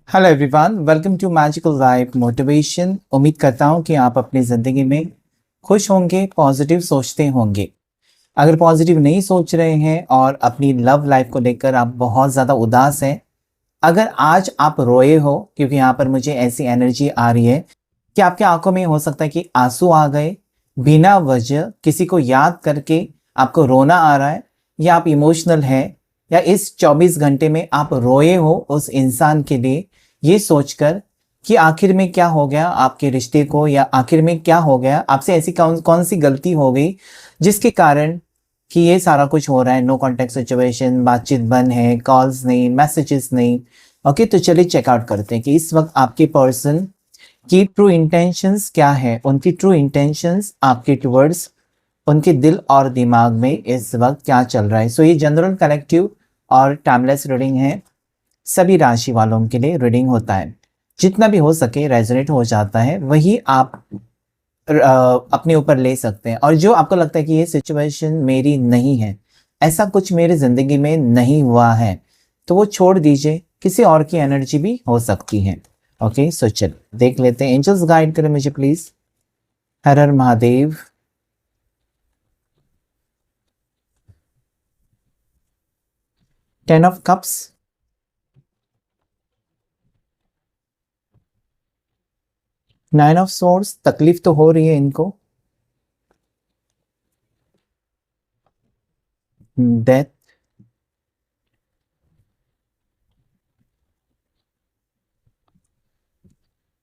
Hello everyone, welcome to magical life motivation. उम्मीद करता हूँ कि आप अपनी ज़िंदगी में खुश होंगे, पॉजिटिव सोचते होंगे। अगर पॉजिटिव नहीं सोच रहे हैं और अपनी लव लाइफ को लेकर आप बहुत ज़्यादा उदास हैं, अगर आज आप रोए हो, क्योंकि यहाँ पर मुझे ऐसी एनर्जी आ रही है कि आपके आंखों में हो सकता है कि आंसू आ गए, बिना वजह किसी को याद करके आपको रोना आ रहा है, या आप इमोशनल हैं, या इस 24 घंटे में आप रोए हो उस इंसान के लिए, ये सोचकर कि आखिर में क्या हो गया आपके रिश्ते को, या आखिर में क्या हो गया आपसे, ऐसी कौन कौन सी गलती हो गई जिसके कारण कि ये सारा कुछ हो रहा है। नो कॉन्टेक्ट सिचुएशन, बातचीत बंद है, कॉल्स नहीं, मैसेजेस नहीं। ओके, तो चलिए चेकआउट करते हैं कि इस वक्त आपके पर्सन की ट्रू इंटेंशंस क्या है। उनकी ट्रू इंटेंशंस आपके टुवर्ड्स उनके दिल और दिमाग में इस वक्त क्या चल रहा है। सो ये जनरल, कलेक्टिव और टाइमलेस रीडिंग है। सभी राशि वालों के लिए रीडिंग होता है। जितना भी हो सके रेजोनेट हो जाता है वही आप अपने ऊपर ले सकते हैं। और जो आपको लगता है कि ये सिचुएशन मेरी नहीं है, ऐसा कुछ मेरी ज़िंदगी में नहीं हुआ है, तो वो छोड़ दीजिए, किसी और की एनर्जी भी हो सकती है। ओके, सो चल देख लेते हैं। एंजल्स गाइड करें मुझे please. Har Har Mahadev. Ten of cups, nine of swords, तकलीफ तो हो रही है इनको। Death,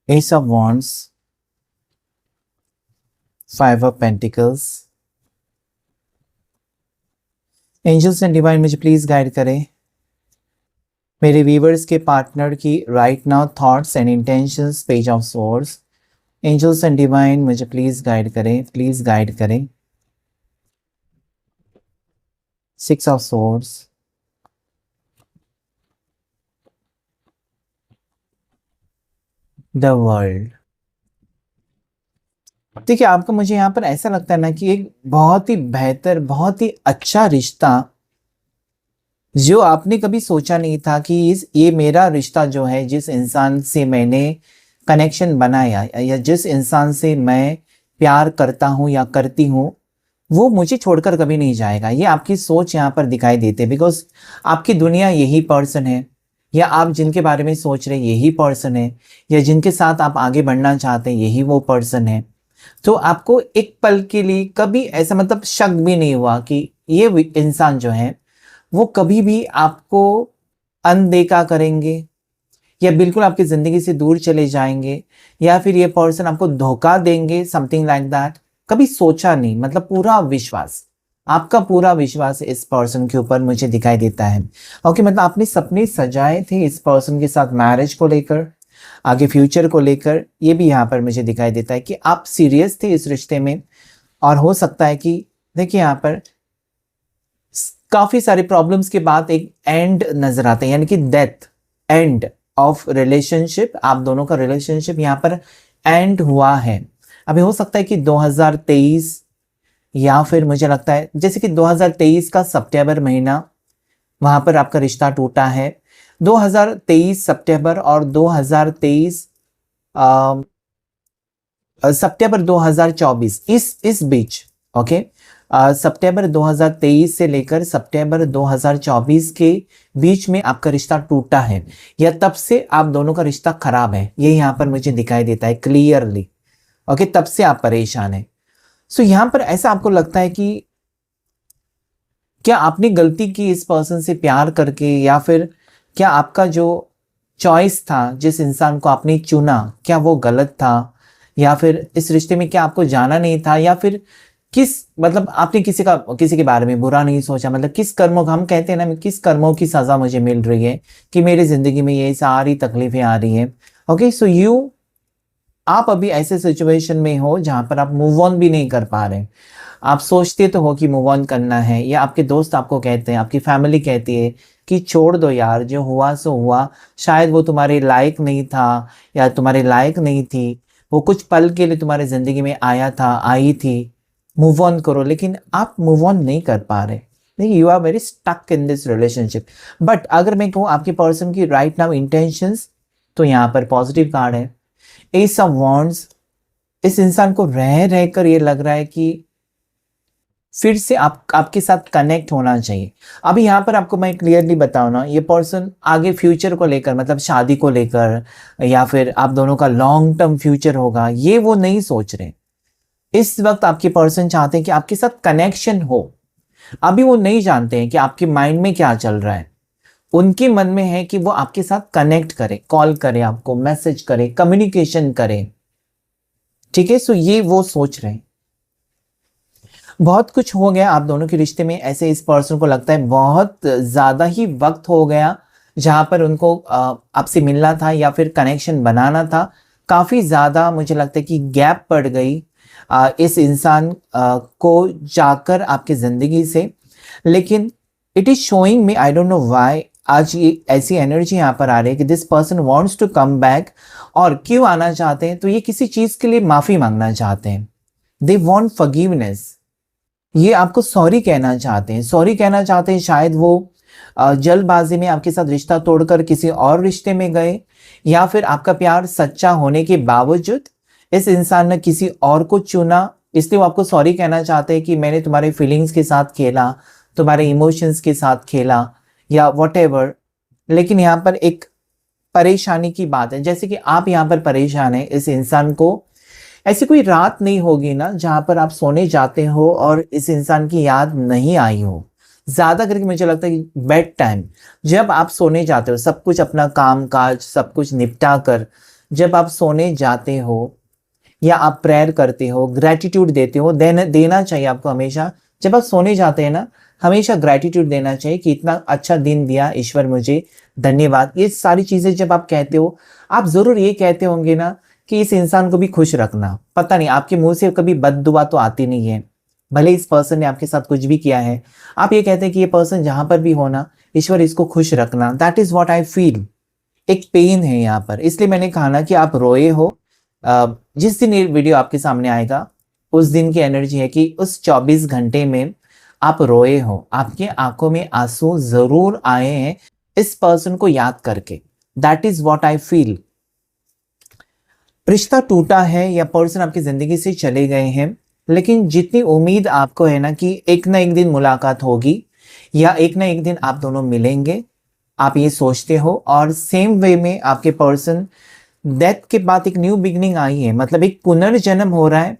ace of wands, five of pentacles. Angels and divine मुझे प्लीज गाइड करें मेरे व्यूवर्स के पार्टनर की right now thoughts and intentions. Page of swords. Angels and divine मुझे प्लीज गाइड करें, प्लीज गाइड करें। Six of swords, the world. देखिए, आपको, मुझे यहाँ पर ऐसा लगता है ना कि एक बहुत ही बेहतर, बहुत ही अच्छा रिश्ता जो आपने कभी सोचा नहीं था कि ये मेरा रिश्ता जो है, जिस इंसान से मैंने कनेक्शन बनाया या जिस इंसान से मैं प्यार करता हूँ या करती हूँ, वो मुझे छोड़कर कभी नहीं जाएगा। ये आपकी सोच यहाँ पर दिखाई देती है, बिकॉज आपकी दुनिया यही पर्सन है, या आप जिनके बारे में सोच रहे यही पर्सन है, या जिनके साथ आप आगे बढ़ना चाहते हैं यही वो पर्सन है। तो आपको एक पल के लिए कभी ऐसा मतलब शक भी नहीं हुआ कि ये इंसान जो है वो कभी भी आपको अनदेखा करेंगे, या बिल्कुल आपकी ज़िंदगी से दूर चले जाएंगे, या फिर ये पर्सन आपको धोखा देंगे, समथिंग लाइक दैट। कभी सोचा नहीं, मतलब पूरा विश्वास, आपका पूरा विश्वास इस पर्सन के ऊपर मुझे दिखाई देता है। ओके, मतलब आपने सपने सजाए थे इस पर्सन के साथ, मैरिज को लेकर, आगे फ्यूचर को लेकर। ये भी यहाँ पर मुझे दिखाई देता है कि आप सीरियस थे इस रिश्ते में। और हो सकता है कि देखिए, यहाँ पर काफ़ी सारे प्रॉब्लम्स के बाद एक एंड नजर आता है, यानी कि डेथ, एंड ऑफ रिलेशनशिप। आप दोनों का रिलेशनशिप यहाँ पर एंड हुआ है। अभी हो सकता है कि 2023, या फिर मुझे लगता है जैसे कि 2023 का सितंबर महीना, वहां पर आपका रिश्ता टूटा है। 2023 सितंबर और 2023 सितंबर 2024, इस बीच। ओके, सितंबर 2023 से लेकर सितंबर 2024 के बीच में आपका रिश्ता टूटा है, या तब से आप दोनों का रिश्ता खराब है, ये यहाँ पर मुझे दिखाई देता है क्लियरली। ओके, तब से आप परेशान हैं। सो यहाँ पर ऐसा आपको लगता है कि क्या आपने गलती की इस पर्सन से प्यार करके, या फिर क्या आपका जो चॉइस था, जिस इंसान को आपने चुना, क्या वो गलत था, या फिर इस रिश्ते में क्या आपको जाना नहीं था, या फिर किस, मतलब आपने किसी के बारे में बुरा नहीं सोचा, मतलब किस कर्मों का, हम कहते हैं ना, किस कर्मों की सजा मुझे मिल रही है कि मेरी जिंदगी में ये सारी तकलीफें आ रही हैं। ओके, सो आप अभी ऐसे सिचुएशन में हो जहां पर आप मूव ऑन भी नहीं कर पा रहे। आप सोचते तो हो कि मूव ऑन करना है, या आपके दोस्त आपको कहते हैं, आपकी फैमिली कहती है कि छोड़ दो यार, जो हुआ सो हुआ, शायद वो तुम्हारे लायक नहीं था, या तुम्हारे लायक नहीं थी, वो कुछ पल के लिए तुम्हारी जिंदगी में आया था, आई थी, मूव ऑन करो। लेकिन आप मूव ऑन नहीं कर पा रहे। देखिए, you are very stuck in this relationship. But अगर मैं कहूँ आपके पर्सन की राइट नाउ इंटेंशंस तो यहाँ पर पॉजिटिव कार्ड है। एस ऑफ वॉन्ड्स, इस इंसान को रह रह कर ये लग रहा है कि फिर से आपके साथ कनेक्ट होना चाहिए। अभी यहाँ पर आपको मैं क्लियरली बताऊँ ना, ये पर्सन आगे फ्यूचर को लेकर, मतलब शादी को लेकर या फिर आप दोनों का लॉन्ग टर्म फ्यूचर होगा, ये वो नहीं सोच रहे। इस वक्त आपके पर्सन चाहते हैं कि आपके साथ कनेक्शन हो। अभी वो नहीं जानते हैं कि आपके माइंड में क्या चल रहा है। उनके मन में है कि वो आपके साथ कनेक्ट करे, कॉल करे, आपको मैसेज करे, कम्युनिकेशन करे। ठीक है, सो ये वो सोच रहे हैं। बहुत कुछ हो गया आप दोनों के रिश्ते में, ऐसे इस पर्सन को लगता है बहुत ज़्यादा ही वक्त हो गया जहाँ पर उनको आपसे मिलना था या फिर कनेक्शन बनाना था। काफ़ी ज़्यादा मुझे लगता है कि गैप पड़ गई इस इंसान को जाकर आपकी ज़िंदगी से। लेकिन it is showing me, I don't know why, आज ये ऐसी एनर्जी यहाँ पर आ रही है कि this person wants to come back. और क्यों आना चाहते हैं, तो ये किसी चीज़ के लिए माफ़ी मांगना चाहते हैं। दे वॉन्ट फॉरगिवनेस, ये आपको सॉरी कहना चाहते हैं। सॉरी कहना चाहते हैं, शायद वो जल्दबाजी में आपके साथ रिश्ता तोड़कर किसी और रिश्ते में गए, या फिर आपका प्यार सच्चा होने के बावजूद इस इंसान ने किसी और को चुना, इसलिए वो आपको सॉरी कहना चाहते हैं कि मैंने तुम्हारे फीलिंग्स के साथ खेला, तुम्हारे इमोशंस के साथ खेला या व्हाटएवर। लेकिन यहाँ पर एक परेशानी की बात है, जैसे कि आप यहाँ पर परेशान हैं, इस इंसान को ऐसी कोई रात नहीं होगी ना जहाँ पर आप सोने जाते हो और इस इंसान की याद नहीं आई हो। ज़्यादा करके मुझे लगता है कि बेड टाइम, जब आप सोने जाते हो, सब कुछ अपना काम काज सब कुछ निपटा कर जब आप सोने जाते हो या आप प्रेयर करते हो, ग्रैटिट्यूड देते हो, देना चाहिए आपको हमेशा। जब आप सोने जाते हैं ना, हमेशा ग्रैटिट्यूड देना चाहिए कि इतना अच्छा दिन दिया ईश्वर मुझे, धन्यवाद। ये सारी चीज़ें जब आप कहते हो, आप ज़रूर ये कहते होंगे ना कि इस इंसान को भी खुश रखना। पता नहीं आपके मुंह से कभी बद्दुआ तो आती नहीं है, भले इस पर्सन ने आपके साथ कुछ भी किया है, आप ये कहते हैं कि ये पर्सन जहां पर भी हो ना, ईश्वर इसको खुश रखना। That is what I feel. एक पेन है यहाँ पर, इसलिए मैंने कहा ना कि आप रोए हो। जिस दिन ये वीडियो आपके सामने आएगा उस दिन की एनर्जी है कि उस 24 घंटे में आप रोए हो, आपके आंखों में आंसू जरूर आए हैं इस पर्सन को याद करके। That is what I feel. रिश्ता टूटा है या पर्सन आपकी ज़िंदगी से चले गए हैं, लेकिन जितनी उम्मीद आपको है ना कि एक ना एक दिन मुलाकात होगी या एक ना एक दिन आप दोनों मिलेंगे, आप ये सोचते हो। और सेम वे में आपके पर्सन डेथ के बाद एक न्यू बिगनिंग आई है, मतलब एक पुनर्जन्म हो रहा है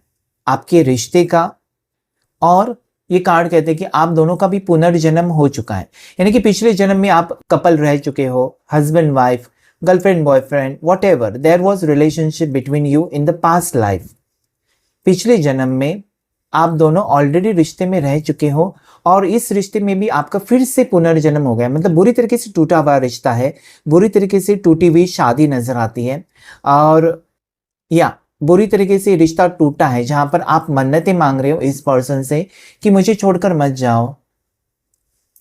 आपके रिश्ते का। और ये कार्ड कहते हैं कि आप दोनों का भी पुनर्जन्म हो चुका है, यानी कि पिछले जन्म में आप कपल रह चुके हो, husband wife, girlfriend boyfriend, whatever there was relationship between you in the past life। पिछले जन्म में आप दोनों ऑलरेडी रिश्ते में रह चुके हो और इस रिश्ते में भी आपका फिर से पुनर्जन्म हो गया। मतलब बुरी तरीके से टूटा हुआ रिश्ता है, बुरी तरीके से टूटी हुई शादी नजर आती है, और या बुरी तरीके से रिश्ता टूटा है जहां पर आप मन्नतें मांग रहे हो इस पर्सन से कि मुझे छोड़कर मत जाओ,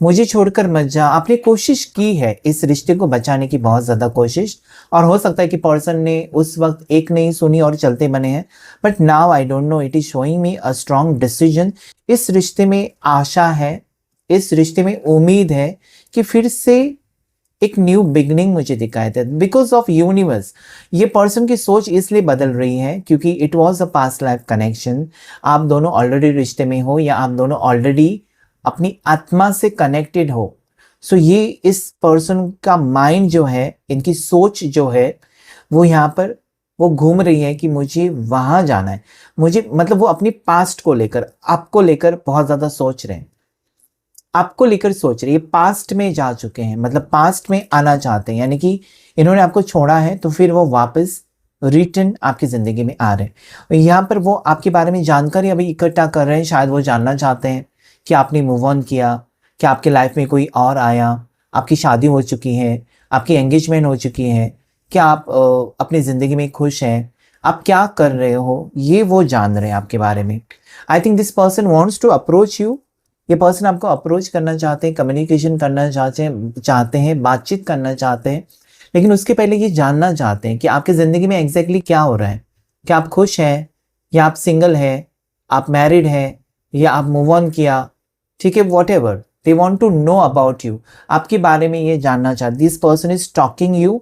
मुझे छोड़कर मत जा। आपने कोशिश की है इस रिश्ते को बचाने की, बहुत ज़्यादा कोशिश, और हो सकता है कि पर्सन ने उस वक्त एक नहीं सुनी और चलते बने हैं। But now I don't know, it is showing me a strong decision. इस रिश्ते में आशा है, इस रिश्ते में उम्मीद है कि फिर से एक न्यू बिगनिंग मुझे दिखाई दे। बिकॉज ऑफ यूनिवर्स ये पर्सन की सोच इसलिए बदल रही है क्योंकि it was a past life connection. आप दोनों ऑलरेडी रिश्ते में हो या आप दोनों ऑलरेडी अपनी आत्मा से कनेक्टेड हो। सो ये इस पर्सन का माइंड जो है, इनकी सोच जो है, वो यहाँ पर वो घूम रही है कि मुझे वहां जाना है। मुझे मतलब वो अपनी पास्ट को लेकर, आपको लेकर बहुत ज्यादा सोच रहे हैं, आपको लेकर सोच रहे हैं। ये पास्ट में जा चुके हैं, मतलब पास्ट में आना चाहते हैं, यानी कि इन्होंने आपको छोड़ा है तो फिर वो वापस रिटर्न आपकी जिंदगी में आ रहे हैं। यहाँ पर वो आपके बारे में जानकारी अभी इकट्ठा कर रहे हैं। शायद वो जानना चाहते हैं कि आपने मूव ऑन किया, कि आपके लाइफ में कोई और आया, आपकी शादी हो चुकी है, आपकी एंगेजमेंट हो चुकी है, क्या आप अपनी ज़िंदगी में खुश हैं, आप क्या कर रहे हो, ये वो जान रहे हैं आपके बारे में। I think this person wants to approach you. ये पर्सन आपको अप्रोच करना चाहते हैं, कम्युनिकेशन करना चाहते हैं, बातचीत करना चाहते हैं, लेकिन उसके पहले ये जानना चाहते हैं कि आपकी ज़िंदगी में एग्जैक्टली क्या हो रहा है। क्या आप खुश हैं, या आप सिंगल हैं, आप मैरिड हैं, या आप मूव ऑन किया, ठीक है, whatever they want to know about you. आपके बारे में ये जानना चाहते। This person is talking you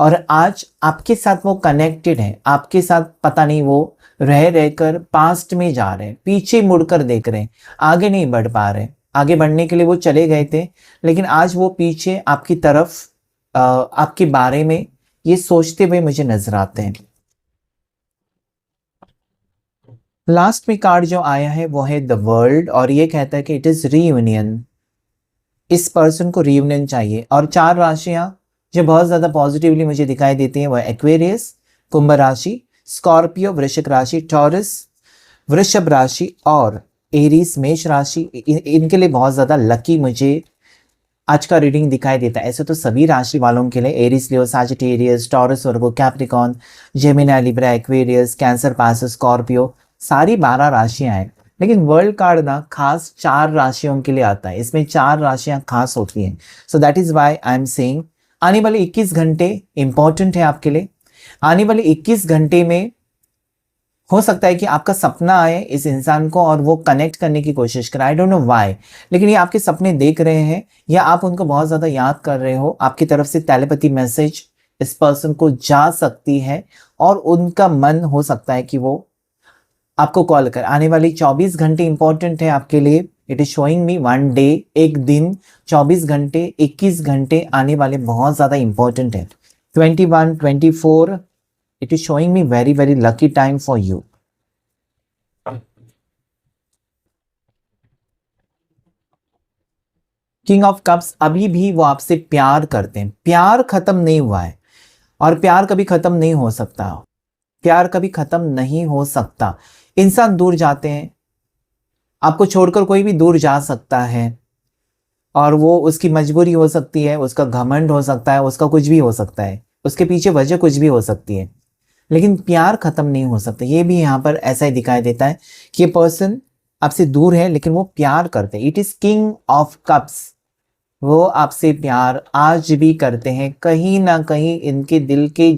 और आज आपके साथ वो कनेक्टेड है, आपके साथ पता नहीं वो रह रहकर पास्ट में जा रहे हैं, पीछे मुड़कर देख रहे हैं, आगे नहीं बढ़ पा रहे। आगे बढ़ने के लिए वो चले गए थे, लेकिन आज वो पीछे आपकी तरफ आपके बारे में ये सोचते हुए मुझे नजर आते हैं। लास्ट में कार्ड जो आया है वो है द वर्ल्ड, और ये कहता है कि इट इज रीयूनियन। इस पर्सन को रीयूनियन चाहिए। और 4 राशियां जो बहुत ज्यादा पॉजिटिवली मुझे दिखाई देती हैं वो एक्वेरियस, कुंभ राशि, स्कॉर्पियो वृश्चिक राशि, टॉरस वृषभ राशि और एरीज मेष राशि। इनके लिए बहुत ज्यादा लकी मुझे आज का रीडिंग दिखाई देता है। ऐसे तो सभी राशि वालों के लिए एरीज, लियो, सजिटेरियस, टॉरस, वर्गो, Capricorn, Gemini, Libra, Aquarius, cancer, Pisces, Scorpio, सारी 12 राशियां हैं। लेकिन वर्ल्ड कार्ड ना खास 4 राशियों के लिए आता है, इसमें 4 राशियां खास होती हैं। So that is why I am saying आने वाले 21 घंटे इंपॉर्टेंट है आपके लिए। आने वाले 21 घंटे में हो सकता है कि आपका सपना आए इस इंसान को और वो कनेक्ट करने की कोशिश करे। आई डोंट नो व्हाई, लेकिन ये आपके सपने देख रहे हैं या आप उनको बहुत ज्यादा याद कर रहे हो। आपकी तरफ से टेलीपैथी मैसेज इस पर्सन को जा सकती है और उनका मन हो सकता है कि वो आपको कॉल कर। आने वाली 24 घंटे इंपॉर्टेंट है आपके लिए। It is showing me 1 day, एक दिन, 24 घंटे, 21 घंटे आने वाले बहुत ज्यादा इंपॉर्टेंट है। 21, 24, it is showing me very very lucky time for you. King of cups, अभी भी वो आपसे प्यार करते हैं। प्यार खत्म नहीं हुआ है और प्यार कभी खत्म नहीं हो सकता। प्यार कभी खत्म नहीं हो सकता। इंसान दूर जाते हैं, आपको छोड़कर कोई भी दूर जा सकता है और वो उसकी मजबूरी हो सकती है, उसका घमंड हो सकता है, उसका कुछ भी हो सकता है, उसके पीछे वजह कुछ भी हो सकती है, लेकिन प्यार खत्म नहीं हो सकता। ये भी यहाँ पर ऐसा ही दिखाई देता है कि ये पर्सन आपसे दूर है लेकिन वो प्यार करते हैं। It is king of cups, वो आपसे प्यार आज भी करते हैं। कहीं ना कहीं इनके दिल के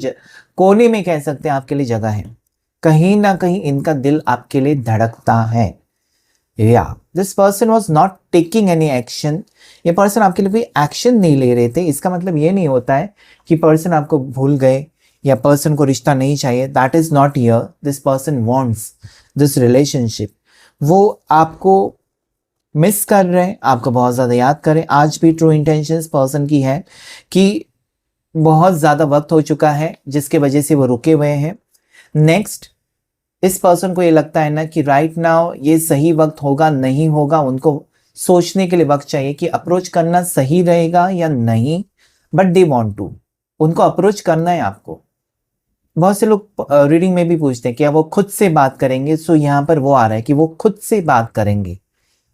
कोने में कह सकते हैं आपके लिए जगह है। कहीं ना कहीं इनका दिल आपके लिए धड़कता है। या this person was not taking any action. ये पर्सन आपके लिए कोई एक्शन नहीं ले रहे थे। इसका मतलब ये नहीं होता है कि पर्सन आपको भूल गए या पर्सन को रिश्ता नहीं चाहिए। That is not here. This person wants this relationship. वो आपको मिस कर रहे हैं, आपको बहुत ज़्यादा याद करें। आज भी ट्रू इंटेंशंस पर्सन की है कि बहुत ज़्यादा वक्त हो चुका है जिसके वजह से वो रुके हुए हैं। नेक्स्ट, इस पर्सन को ये लगता है ना कि राइट नाउ ये सही वक्त होगा नहीं होगा, उनको सोचने के लिए वक्त चाहिए कि अप्रोच करना सही रहेगा या नहीं, बट दे वांट टू, उनको अप्रोच करना है आपको। बहुत से लोग रीडिंग में भी पूछते हैं क्या वो खुद से बात करेंगे। सो यहाँ पर वो आ रहा है कि वो खुद से बात करेंगे।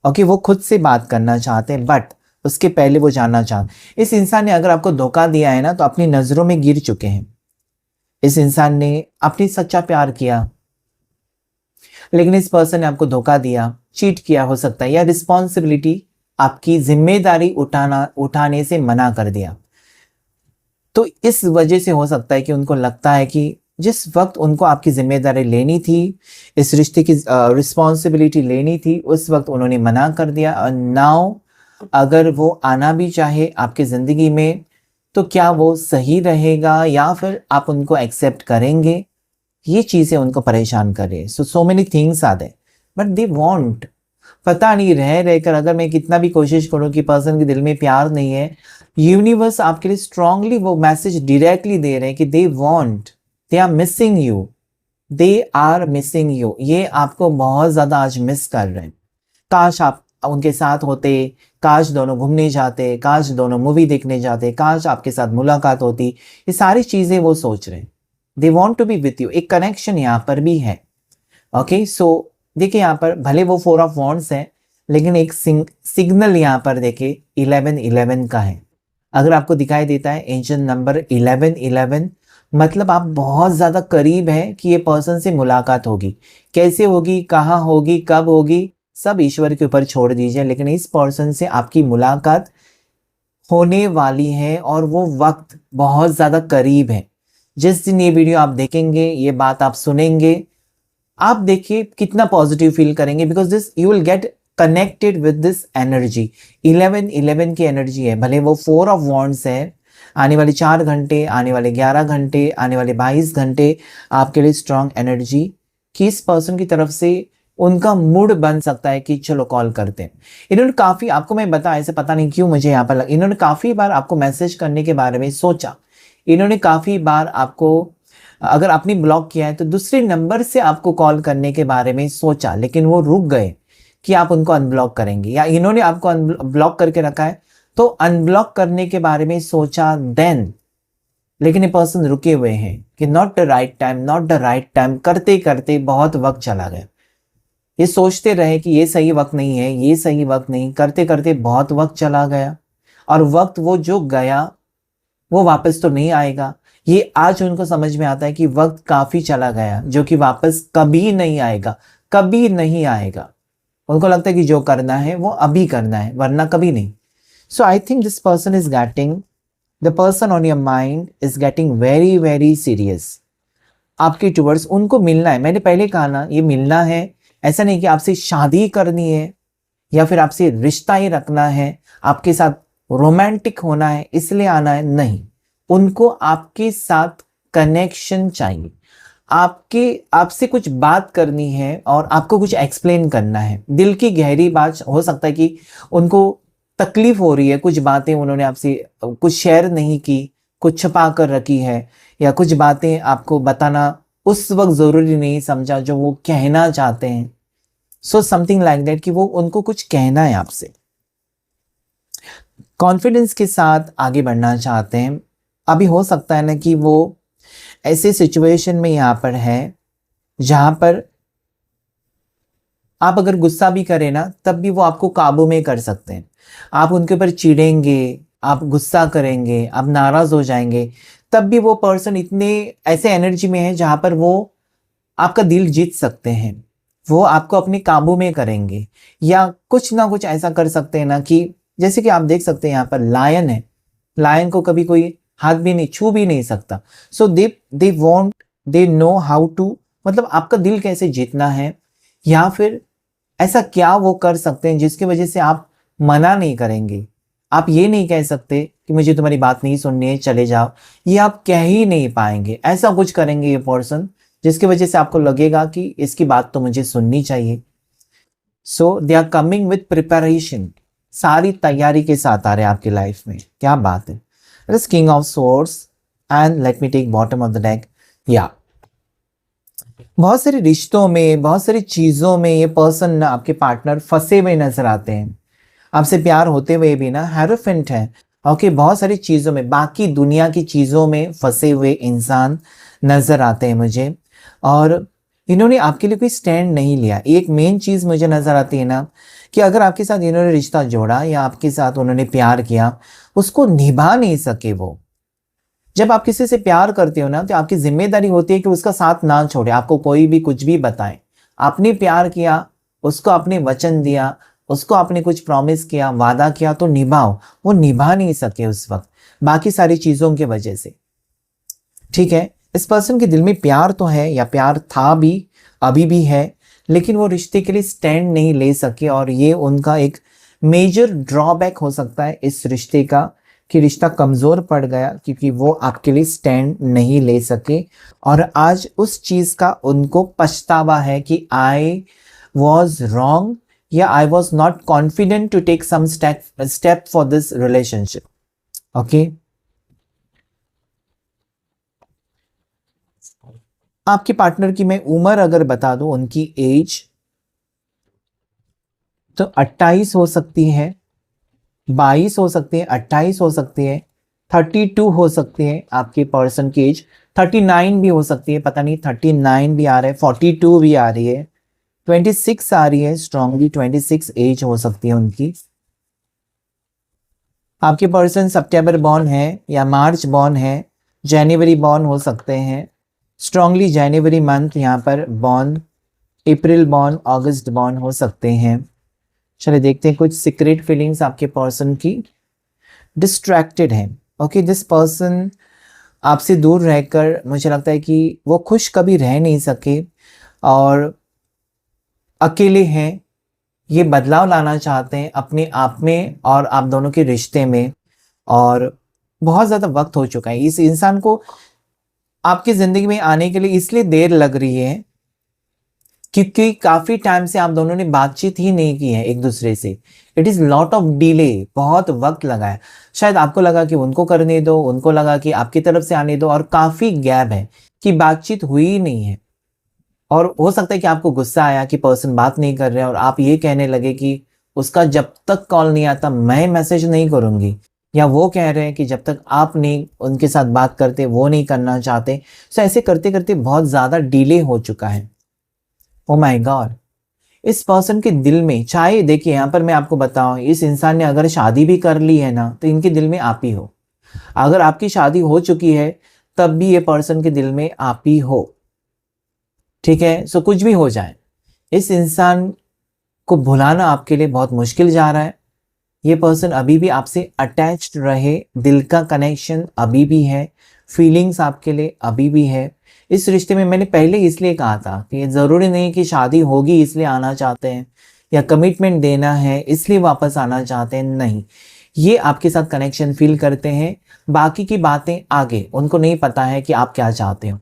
ओके, वो खुद से बात करना चाहते हैं, बट उसके पहले वो जानना चाहते। इस इंसान ने अगर आपको धोखा दिया है ना तो अपनी नजरों में गिर चुके हैं। इस इंसान ने अपनी सच्चा प्यार किया लेकिन इस पर्सन ने आपको धोखा दिया, चीट किया हो सकता है, या रिस्पॉन्सिबिलिटी आपकी जिम्मेदारी उठाने से मना कर दिया। तो इस वजह से हो सकता है कि उनको लगता है कि जिस वक्त उनको आपकी जिम्मेदारी लेनी थी, इस रिश्ते की रिस्पॉन्सिबिलिटी लेनी थी, उस वक्त उन्होंने मना कर दिया। और नाउ अगर वो आना भी चाहे आपकी ज़िंदगी में तो क्या वो सही रहेगा या फिर आप उनको एक्सेप्ट करेंगे, ये चीज़ें उनको परेशान कर रही है। So many things are there but they want. पता नहीं रहकर अगर मैं कितना भी कोशिश करूं कि पर्सन के दिल में प्यार नहीं है, यूनिवर्स आपके लिए स्ट्रांगली वो मैसेज डायरेक्टली दे रहे हैं कि they want, they are missing you, they are missing you. ये आपको बहुत ज़्यादा आज मिस कर रहे हैं। काश आप उनके साथ होते, काश दोनों घूमने जाते, काश दोनों मूवी देखने जाते, काश आपके साथ मुलाकात होती। ये सारी चीज़ें वो सोच रहे हैं। They want to be with you. एक कनेक्शन यहाँ पर भी है। ओके, सो देखिए यहाँ पर भले वो 4 ऑफ वॉन्ड्स है लेकिन एक सिग्नल यहाँ पर देखिए 11-11 का है। अगर आपको दिखाई देता है एंजल नंबर 11-11, मतलब आप बहुत ज़्यादा करीब हैं कि ये पर्सन से मुलाकात होगी। कैसे होगी, कहाँ होगी, कब होगी, सब ईश्वर के ऊपर छोड़ दीजिए, लेकिन इस पर्सन से आपकी मुलाकात होने वाली है और वो वक्त बहुत ज़्यादा करीब है। जिस दिन ये वीडियो आप देखेंगे, ये बात आप सुनेंगे, आप देखिए कितना पॉजिटिव फील करेंगे, because this you will get connected with this energy. 11-11 की एनर्जी है। भले वो 4 ऑफ वॉन्ड्स है आने वाले 4 घंटे, आने वाले 11 घंटे, आने वाले 22 घंटे आपके लिए स्ट्रॉन्ग एनर्जी कि इस पर्सन की तरफ से उनका मूड बन सकता है कि चलो कॉल करते हैं। इन्होंने काफ़ी, आपको मैं बता, ऐसे पता नहीं क्यों मुझे यहाँ पर इन्होंने काफ़ी बार आपको मैसेज करने के बारे में सोचा। इन्होंने काफ़ी बार आपको, अगर आपने ब्लॉक किया है तो दूसरे नंबर से आपको कॉल करने के बारे में सोचा, लेकिन वो रुक गए कि आप उनको अनब्लॉक करेंगे, या इन्होंने आपको ब्लॉक करके रखा है तो अनब्लॉक करने के बारे में सोचा देन, लेकिन ये पर्सन रुके हुए हैं कि not the right time, not the right time, करते करते बहुत वक्त चला गया। ये सोचते रहे कि ये सही वक्त नहीं है, ये सही वक्त नहीं, करते करते बहुत वक्त चला गया, और वक्त वो जो गया वो वापस तो नहीं आएगा। ये आज उनको समझ में आता है कि वक्त काफी चला गया जो कि वापस कभी नहीं आएगा, कभी नहीं आएगा। उनको लगता है कि जो करना है वो अभी करना है, वरना कभी नहीं। सो आई think this person is getting, the person on your mind is getting very very serious आपके टुवर्ड्स। उनको मिलना है, मैंने पहले कहा ना, ये मिलना है। ऐसा नहीं कि आपसे शादी करनी है या फिर आपसे रिश्ता ही रखना है, आपके साथ रोमांटिक होना है इसलिए आना है, नहीं। उनको आपके साथ कनेक्शन चाहिए, आपसे कुछ बात करनी है और आपको कुछ एक्सप्लेन करना है, दिल की गहरी बात। हो सकता है कि उनको तकलीफ हो रही है, कुछ बातें उन्होंने आपसे कुछ शेयर नहीं की, कुछ छुपा कर रखी है, या कुछ बातें आपको बताना उस वक्त जरूरी नहीं समझा जो वो कहना चाहते हैं। सो समथिंग लाइक दैट कि वो उनको कुछ कहना है आपसे, कॉन्फिडेंस के साथ आगे बढ़ना चाहते हैं। अभी हो सकता है ना कि वो ऐसे सिचुएशन में यहाँ पर है जहाँ पर आप अगर गुस्सा भी करें ना तब भी वो आपको काबू में कर सकते हैं। आप उनके ऊपर चिढ़ेंगे, आप गुस्सा करेंगे, आप नाराज हो जाएंगे, तब भी वो पर्सन इतने ऐसे एनर्जी में है जहाँ पर वो आपका दिल जीत सकते हैं। वो आपको अपने काबू में करेंगे, या कुछ ना कुछ ऐसा कर सकते हैं ना कि जैसे कि आप देख सकते हैं यहाँ पर लायन है, लायन को कभी कोई हाथ भी नहीं, छू भी नहीं सकता। सो they want, they know how to, मतलब आपका दिल कैसे जीतना है, या फिर ऐसा क्या वो कर सकते हैं जिसकी वजह से आप मना नहीं करेंगे। आप ये नहीं कह सकते कि मुझे तुम्हारी बात नहीं सुननी है, चले जाओ, ये आप कह ही नहीं पाएंगे। ऐसा कुछ करेंगे ये पर्सन जिसकी वजह से आपको लगेगा कि इसकी बात तो मुझे सुननी चाहिए। सो they are coming with preparation, सारी तैयारी के साथ आ रहे हैं आपकी लाइफ में। क्या बात है। King of swords and let me take bottom of the deck. या बहुत सारे रिश्तों में, बहुत सारी चीजों में ये पर्सन, आपके पार्टनर फंसे हुए नजर आते हैं। आपसे प्यार होते हुए भी ना हेरोफेंट है। ओके, बहुत सारी चीजों में, बाकी दुनिया की चीजों में फंसे हुए इंसान नजर आते हैं मुझे, और इन्होंने आपके लिए कोई स्टैंड नहीं लिया। एक मेन चीज मुझे नजर आती है ना कि अगर आपके साथ इन्होंने रिश्ता जोड़ा या आपके साथ उन्होंने प्यार किया, उसको निभा नहीं सके वो। जब आप किसी से प्यार करते हो ना तो आपकी जिम्मेदारी होती है कि उसका साथ ना छोड़े, आपको कोई भी कुछ भी बताए। आपने प्यार किया, उसको आपने वचन दिया, उसको आपने कुछ प्रॉमिस किया, वादा किया, तो निभाओ। वो निभा नहीं सके उस वक्त बाकी सारी चीजों की वजह से। ठीक है, इस पर्सन के दिल में प्यार तो है, या प्यार था भी, अभी भी है, लेकिन वो रिश्ते के लिए स्टैंड नहीं ले सके, और ये उनका एक मेजर ड्रॉबैक हो सकता है इस रिश्ते का, कि रिश्ता कमजोर पड़ गया क्योंकि वो आपके लिए स्टैंड नहीं ले सके। और आज उस चीज का उनको पछतावा है कि आई वॉज रॉन्ग, या I was not confident to take some step for this relationship. Okay, आपके पार्टनर की मैं उम्र अगर बता दूं, उनकी एज तो 28 हो सकती है, 22 हो सकती है, 28 हो सकती है, 32 हो सकती है आपके पर्सन की एज, 39 भी हो सकती है, पता नहीं 39 भी आ रहा है, 42 भी आ रही है, 26 आ रही है, स्ट्रांगली 26 एज हो सकती है उनकी। आपके पर्सन सितंबर बॉर्न है या मार्च बॉर्न है, जनवरी बॉर्न हो सकते हैं, स्ट्रांगली जनवरी मंथ यहाँ पर बॉर्न, अप्रैल बॉर्न, अगस्त बॉर्न हो सकते हैं। चलिए देखते हैं कुछ सीक्रेट फीलिंग्स आपके पर्सन की। डिस्ट्रैक्टेड है। ओके, दिस पर्सन आपसे दूर रहकर मुझे लगता है कि वो खुश कभी रह नहीं सके और अकेले हैं। ये बदलाव लाना चाहते हैं अपने आप में और आप दोनों के रिश्ते में, और बहुत ज़्यादा वक्त हो चुका है। इस इंसान को आपकी ज़िंदगी में आने के लिए इसलिए देर लग रही है क्योंकि काफ़ी टाइम से आप दोनों ने बातचीत ही नहीं की है एक दूसरे से। It is lot of delay, बहुत वक्त लगा है। शायद आपको लगा कि उनको करने दो, उनको लगा कि आपकी तरफ से आने दो, और काफ़ी गैप है कि बातचीत हुई ही नहीं है। और हो सकता है कि आपको गुस्सा आया कि पर्सन बात नहीं कर रहे हैं और आप ये कहने लगे कि उसका जब तक कॉल नहीं आता मैं मैसेज नहीं करूँगी, या वो कह रहे हैं कि जब तक आप नहीं उनके साथ बात करते वो नहीं करना चाहते। सो ऐसे करते करते बहुत ज़्यादा डिले हो चुका है। ओ माय गॉड, इस पर्सन के दिल में, चाहे देखिए यहाँ पर मैं आपको बताऊं, इस इंसान ने अगर शादी भी कर ली है ना तो इनके दिल में आप ही हो। अगर आपकी शादी हो चुकी है तब भी ये पर्सन के दिल में आप ही हो। ठीक है, सो कुछ भी हो जाए, इस इंसान को भुलाना आपके लिए बहुत मुश्किल जा रहा है। ये पर्सन अभी भी आपसे अटैच्ड रहे, दिल का कनेक्शन अभी भी है, फीलिंग्स आपके लिए अभी भी है। इस रिश्ते में मैंने पहले इसलिए कहा था कि ज़रूरी नहीं कि शादी होगी इसलिए आना चाहते हैं, या कमिटमेंट देना है इसलिए वापस आना चाहते हैं। नहीं, ये आपके साथ कनेक्शन फील करते हैं, बाकी की बातें आगे, उनको नहीं पता है कि आप क्या चाहते हो।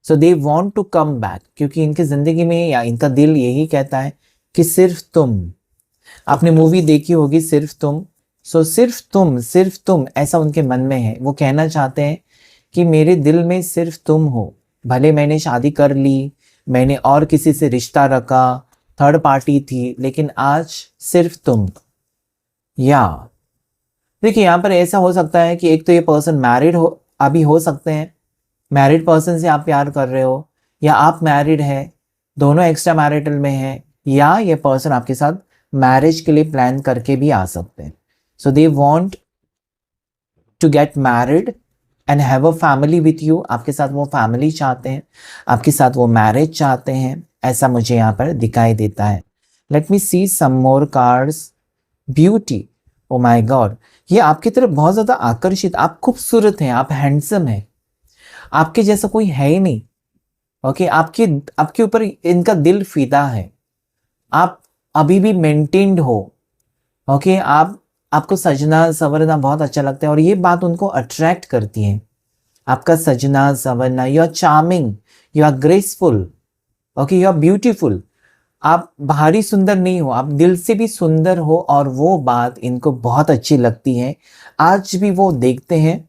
सो दे वॉन्ट टू कम बैक, क्योंकि इनकी ज़िंदगी में या इनका दिल यही कहता है कि सिर्फ तुम। आपने मूवी देखी होगी सिर्फ तुम। सो सिर्फ तुम ऐसा उनके मन में है। वो कहना चाहते हैं कि मेरे दिल में सिर्फ तुम हो। भले मैंने शादी कर ली, मैंने और किसी से रिश्ता रखा, थर्ड पार्टी थी, लेकिन आज सिर्फ तुम। या देखिए यहाँ पर ऐसा हो सकता है कि एक तो ये पर्सन मैरिड हो, अभी हो सकते हैं मैरिड पर्सन से आप प्यार कर रहे हो, या आप मैरिड है, दोनों एक्स्ट्रा मैरिटल में हैं, या ये पर्सन आपके साथ मैरिज के लिए प्लान करके भी आ सकते हैं। सो दे want to get married and have a family with you. आपके साथ वो फैमिली चाहते हैं, आपके साथ वो मैरिज चाहते हैं, ऐसा मुझे यहाँ पर दिखाई देता है। Let me see some more cards. Beauty, oh my god, ये आपकी तरफ बहुत ज़्यादा आकर्षित, आप खूबसूरत हैं, आप हैंडसम हैं, आपके जैसा कोई है ही नहीं। ओके, आपके ऊपर इनका दिल फिदा है, आप अभी भी मेंटेन्ड हो। ओके, आपको सजना संवरना बहुत अच्छा लगता है और ये बात उनको अट्रैक्ट करती है। आपका सजना संवरना, you are charming, you are graceful, okay, you are beautiful. आप बाहरी सुंदर नहीं हो, आप दिल से भी सुंदर हो, और वो बात इनको बहुत अच्छी लगती है। आज भी वो देखते हैं,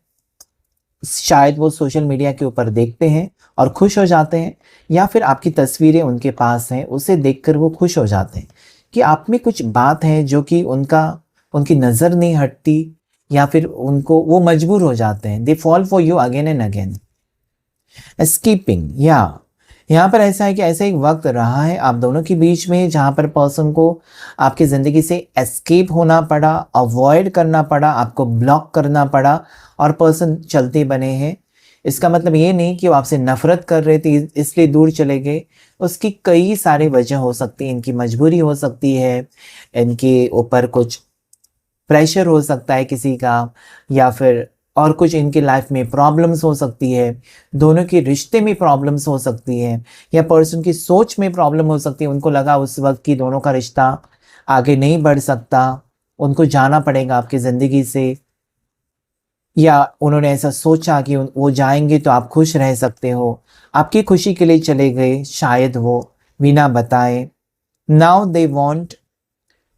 शायद वो सोशल मीडिया के ऊपर देखते हैं और खुश हो जाते हैं, या फिर आपकी तस्वीरें उनके पास हैं, उसे देखकर वो खुश हो जाते हैं कि आप में कुछ बात है जो कि उनकी नज़र नहीं हटती, या फिर उनको वो मजबूर हो जाते हैं। They fall for you again and again. Escaping, या यहाँ पर ऐसा है कि ऐसा एक वक्त रहा है आप दोनों के बीच में जहाँ पर पर्सन को आपकी ज़िंदगी से एस्केप होना पड़ा, अवॉइड करना पड़ा, आपको ब्लॉक करना पड़ा, और पर्सन चलते बने हैं। इसका मतलब ये नहीं कि वो आपसे नफरत कर रहे थे इसलिए दूर चले गए। उसकी कई सारे वजह हो सकती है, इनकी मजबूरी हो सकती है, इनके ऊपर कुछ प्रेशर हो सकता है किसी का, या फिर और कुछ इनकी लाइफ में प्रॉब्लम्स हो सकती है, दोनों के रिश्ते में प्रॉब्लम्स हो सकती है, या पर्सन की सोच में प्रॉब्लम हो सकती है। उनको लगा उस वक्त कि दोनों का रिश्ता आगे नहीं बढ़ सकता, उनको जाना पड़ेगा आपकी ज़िंदगी से, या उन्होंने ऐसा सोचा कि वो जाएंगे तो आप खुश रह सकते हो, आपकी खुशी के लिए चले गए शायद वो बिना बताए। Now they want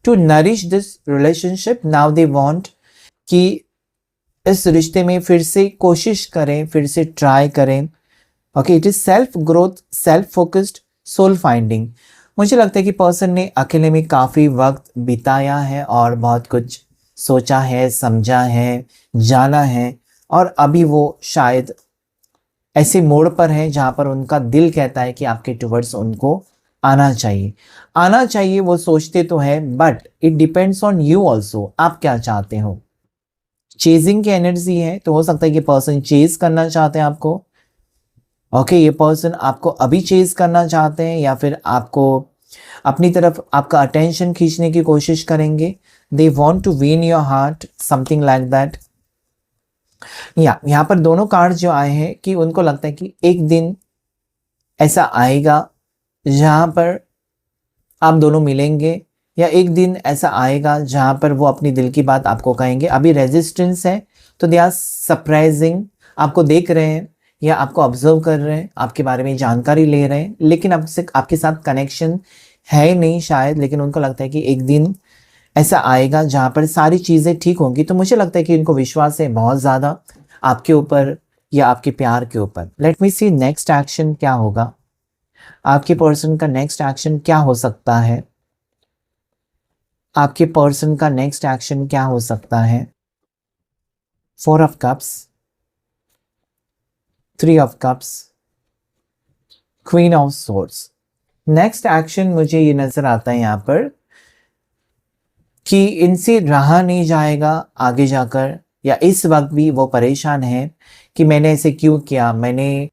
to nourish this relationship, now they want कि इस रिश्ते में फिर से कोशिश करें, फिर से ट्राई करें। Okay, it is self growth, self focused, soul finding. मुझे लगता है कि पर्सन ने अकेले में काफ़ी वक्त बिताया है और बहुत कुछ सोचा है, समझा है, जाना है, और अभी वो शायद ऐसे मोड़ पर है जहाँ पर उनका दिल कहता है कि आपके टुवर्ड्स उनको आना चाहिए, आना चाहिए। वो सोचते तो है, but it depends on you also, आप क्या चाहते हो। चेजिंग की एनर्जी है, तो हो सकता है कि पर्सन चेज करना चाहते हैं आपको। ओके, ये पर्सन आपको अभी चेज करना चाहते हैं, या फिर आपको अपनी तरफ आपका अटेंशन खींचने की कोशिश करेंगे। They want to win your heart, something like that. या यहाँ पर दोनों कार्ड जो आए हैं कि उनको लगता है कि एक दिन ऐसा आएगा जहाँ पर आप दोनों मिलेंगे, या एक दिन ऐसा आएगा जहाँ पर वो अपनी दिल की बात आपको कहेंगे। अभी रेजिस्टेंस है, तो दे आर सरप्राइजिंग, आपको देख रहे हैं या आपको ऑब्जर्व कर रहे हैं, आपके बारे में जानकारी ले रहे हैं, लेकिन आपसे आपके साथ कनेक्शन है ही नहीं शायद, लेकिन उनको लगता है कि एक दिन ऐसा आएगा जहाँ पर सारी चीज़ें ठीक होंगी। तो मुझे लगता है कि इनको विश्वास है बहुत ज़्यादा आपके ऊपर या आपके प्यार के ऊपर। लेट मी सी नेक्स्ट एक्शन क्या होगा, आपके पर्सन का नेक्स्ट एक्शन क्या हो सकता है, आपके पर्सन का नेक्स्ट एक्शन क्या हो सकता है। 4 of cups, 3 of cups, queen of swords. Next action मुझे ये नजर आता है यहाँ पर कि इनसे रहा नहीं जाएगा आगे जाकर, या इस वक्त भी वो परेशान है कि मैंने ऐसे क्यों किया, मैंने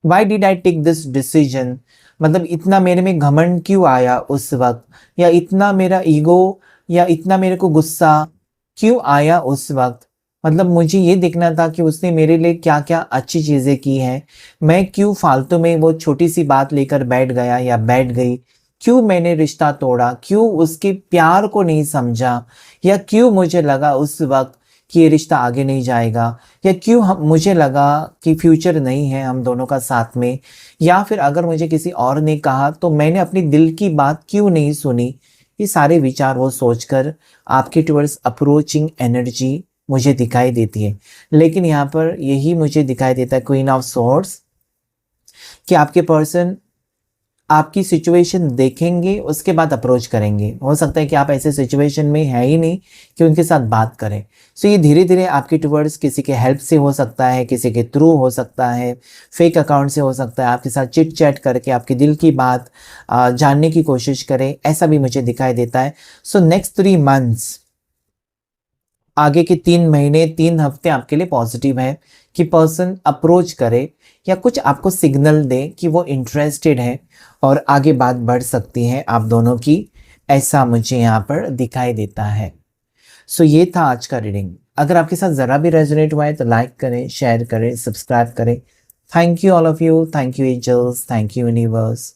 why did I take this decision, मतलब इतना मेरे में घमंड क्यों आया उस वक्त, या इतना मेरा ईगो या इतना मेरे को गुस्सा क्यों आया उस वक्त। मतलब मुझे ये देखना था कि उसने मेरे लिए क्या क्या अच्छी चीज़ें की हैं, मैं क्यों फालतू में वो छोटी सी बात लेकर बैठ गया या बैठ गई, क्यों मैंने रिश्ता तोड़ा, क्यों उसके प्यार को नहीं समझा, या क्यों मुझे लगा उस वक्त कि ये रिश्ता आगे नहीं जाएगा, या क्यों मुझे लगा कि फ्यूचर नहीं है हम दोनों का साथ में, या फिर अगर मुझे किसी और ने कहा तो मैंने अपनी दिल की बात क्यों नहीं सुनी। ये सारे विचार वो सोचकर आपके टुवर्ड्स अप्रोचिंग एनर्जी मुझे दिखाई देती है। लेकिन यहाँ पर यही मुझे दिखाई देता है क्वीन ऑफ सोर्ड्स, कि आपके पर्सन आपकी सिचुएशन देखेंगे उसके बाद अप्रोच करेंगे। हो सकता है कि आप ऐसे सिचुएशन में है ही नहीं कि उनके साथ बात करें। सो ये धीरे धीरे आपके टुवर्ड्स किसी के हेल्प से हो सकता है, किसी के थ्रू हो सकता है, फेक अकाउंट से हो सकता है, आपके साथ चिट चैट करके आपके दिल की बात जानने की कोशिश करें, ऐसा भी मुझे दिखाई देता है। सो नेक्स्ट 3 मंथ्स, आगे के 3 महीने 3 हफ्ते आपके लिए पॉजिटिव है कि पर्सन अप्रोच करे या कुछ आपको सिग्नल दे कि वो इंटरेस्टेड है और आगे बात बढ़ सकती है आप दोनों की, ऐसा मुझे यहाँ पर दिखाई देता है। सो ये था आज का रीडिंग। अगर आपके साथ ज़रा भी रेजोनेट हुआ है तो लाइक करें, शेयर करें, सब्सक्राइब करें। Thank you all of you, thank you angels, thank you universe.